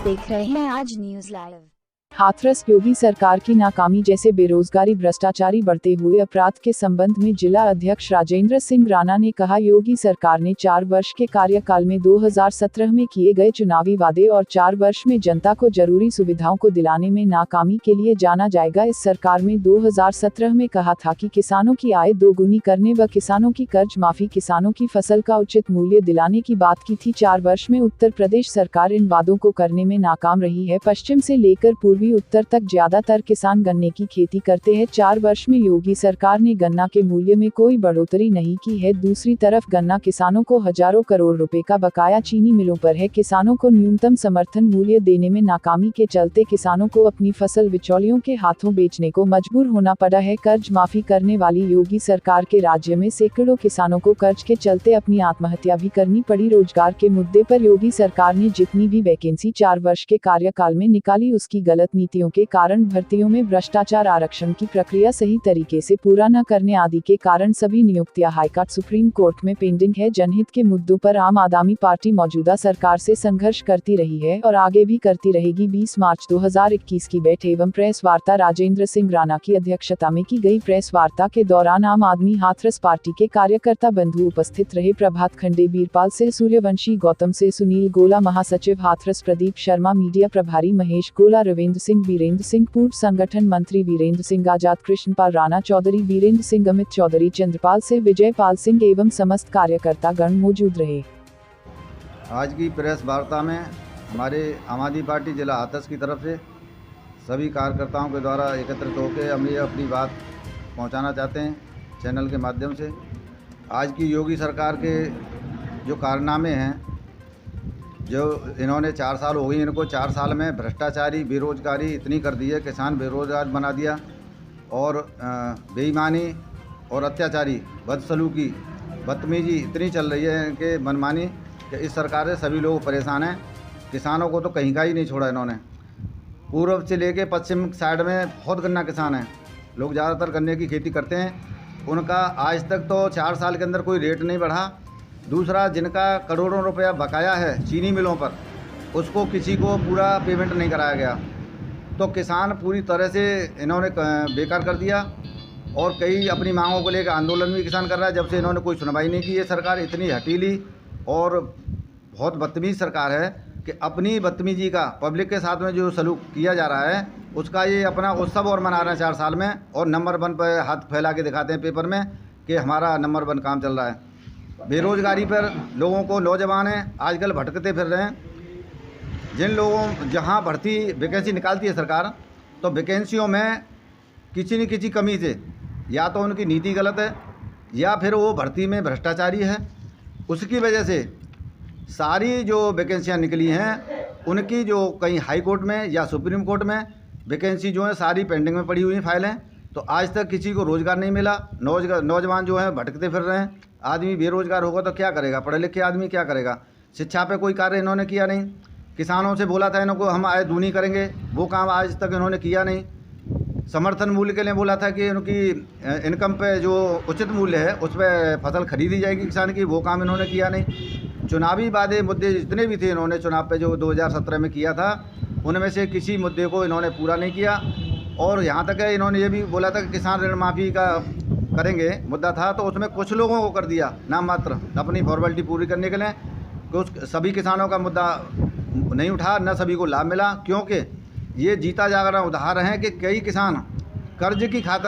देख रहे हैं आज न्यूज लाइव। हाथरस योगी सरकार की नाकामी जैसे बेरोजगारी भ्रष्टाचारी बढ़ते हुए अपराध के संबंध में जिला अध्यक्ष राजेंद्र सिंह राणा ने कहा, योगी सरकार ने 4 वर्ष के कार्यकाल में 2017 में किए गए चुनावी वादे और 4 वर्ष में जनता को जरूरी सुविधाओं को दिलाने में नाकामी के लिए जाना जाएगा। इस सरकार में 2017 में कहा था कि किसानों की आय दोगुनी करने व किसानों की कर्ज माफी, किसानों की फसल का उचित मूल्य दिलाने की बात की थी। 4 वर्ष में उत्तर प्रदेश सरकार इन वादों को करने में नाकाम रही है। पश्चिम से लेकर पूर्वी उत्तर तक ज्यादातर किसान गन्ने की खेती करते हैं। 4 वर्ष में योगी सरकार ने गन्ना के मूल्य में कोई बढ़ोतरी नहीं की है। दूसरी तरफ गन्ना किसानों को हजारों करोड़ रुपए का बकाया चीनी मिलों पर है। किसानों को न्यूनतम समर्थन मूल्य देने में नाकामी के चलते किसानों को अपनी फसल बिचौलियों के हाथों बेचने को मजबूर होना पड़ा है। कर्ज माफी करने वाली योगी सरकार के राज्य में सैकड़ों किसानों को कर्ज के चलते अपनी आत्महत्या भी करनी पड़ी। रोजगार के मुद्दे पर योगी सरकार ने जितनी भी वैकेंसी 4 वर्ष के कार्यकाल में निकाली, उसकी गलत नीतियों के कारण भर्तियों में भ्रष्टाचार, आरक्षण की प्रक्रिया सही तरीके से पूरा न करने आदि के कारण सभी नियुक्तियां हाईकोर्ट, सुप्रीम कोर्ट में पेंडिंग है। जनहित के मुद्दों पर आम आदमी पार्टी मौजूदा सरकार से संघर्ष करती रही है और आगे भी करती रहेगी। 20 मार्च 2021 की बैठक एवं प्रेस वार्ता राजेंद्र सिंह राणा की अध्यक्षता में की गई। प्रेस वार्ता के दौरान आम आदमी हाथरस पार्टी के कार्यकर्ता बंधु उपस्थित रहे। प्रभात खंडे बीरपाल से सूर्यवंशी, गौतम से सुनील गोला, महासचिव हाथरस प्रदीप शर्मा, मीडिया प्रभारी महेश गोला, रविंद्र सिंह, वीरेंद्र सिंह, पूर्व संगठन मंत्री वीरेंद्र सिंह आजाद, कृष्णपाल राणा चौधरी, वीरेंद्र सिंह, अमित चौधरी, चंद्रपाल से विजय पाल सिंह एवं समस्त कार्यकर्ता गण मौजूद रहे। आज की प्रेस वार्ता में हमारे आम आदमी पार्टी जिला हाथरस की तरफ से सभी कार्यकर्ताओं के द्वारा एकत्रित होकर हम ये अपनी बात पहुंचाना चाहते हैं चैनल के माध्यम से। आज की योगी सरकार के जो कारनामे हैं, जो इन्होंने 4 साल हो गई इनको, 4 साल में भ्रष्टाचारी, बेरोजगारी इतनी कर दी है, किसान बेरोजगार बना दिया और बेईमानी और अत्याचारी, बदसलूकी, बदतमीजी इतनी चल रही है कि मनमानी कि इस सरकार से सभी लोग परेशान हैं। किसानों को तो कहीं का ही नहीं छोड़ा इन्होंने। पूर्व से लेके पश्चिम साइड में बहुत गन्ना किसान हैं, लोग ज़्यादातर गन्ने की खेती करते हैं। उनका आज तक तो 4 साल के अंदर कोई रेट नहीं बढ़ा। दूसरा, जिनका करोड़ों रुपया बकाया है चीनी मिलों पर, उसको किसी को पूरा पेमेंट नहीं कराया गया। तो किसान पूरी तरह से इन्होंने बेकार कर दिया और कई अपनी मांगों को लेकर आंदोलन भी किसान कर रहा है। जब से इन्होंने कोई सुनवाई नहीं की, ये सरकार इतनी हटीली और बहुत बदतमीज़ सरकार है कि अपनी बदतमीजी का पब्लिक के साथ में जो सलूक किया जा रहा है, उसका ये अपना उत्सव और मना रहे हैं 4 साल में, और नंबर 1 पर हाथ फैला के दिखाते हैं पेपर में कि हमारा नंबर 1 काम चल रहा है। बेरोजगारी पर लोगों को, नौजवान हैं आजकल भटकते फिर रहे हैं। जिन लोगों, जहां भर्ती वैकेंसी निकालती है सरकार, तो वैकेंसियों में किसी न किसी कमी से या तो उनकी नीति गलत है या फिर वो भर्ती में भ्रष्टाचारी है। उसकी वजह से सारी जो वैकेंसियां निकली हैं, उनकी जो कहीं हाई कोर्ट में या सुप्रीम कोर्ट में वैकेंसी जो है सारी पेंडिंग में पड़ी हुई फाइल हैं। तो आज तक किसी को रोज़गार नहीं मिला। नौजवान जो हैं भटकते फिर रहे हैं। आदमी बेरोजगार होगा तो क्या करेगा? पढ़े लिखे आदमी क्या करेगा? शिक्षा पे कोई कार्य इन्होंने किया नहीं। किसानों से बोला था इनको हम आय दूनी करेंगे, वो काम आज तक इन्होंने किया नहीं। समर्थन मूल्य के लिए बोला था कि उनकी इनकम पे जो उचित मूल्य है उस पर फसल खरीदी जाएगी किसान की, वो काम इन्होंने किया नहीं। चुनावी वादे मुद्दे जितने भी थे इन्होंने चुनाव पे जो 2017 में किया था, उनमें से किसी मुद्दे को इन्होंने पूरा नहीं किया। और यहाँ तक है इन्होंने ये भी बोला था कि किसान ऋण माफ़ी का करेंगे, मुद्दा था, तो उसमें कुछ लोगों को कर दिया नाम मात्र अपनी फॉर्मेलिटी पूरी करने के लिए। कुछ सभी किसानों का मुद्दा नहीं उठा, न सभी को लाभ मिला, क्योंकि ये जीता जागरा उदाहरण है कि कई किसान कर्ज की खातिर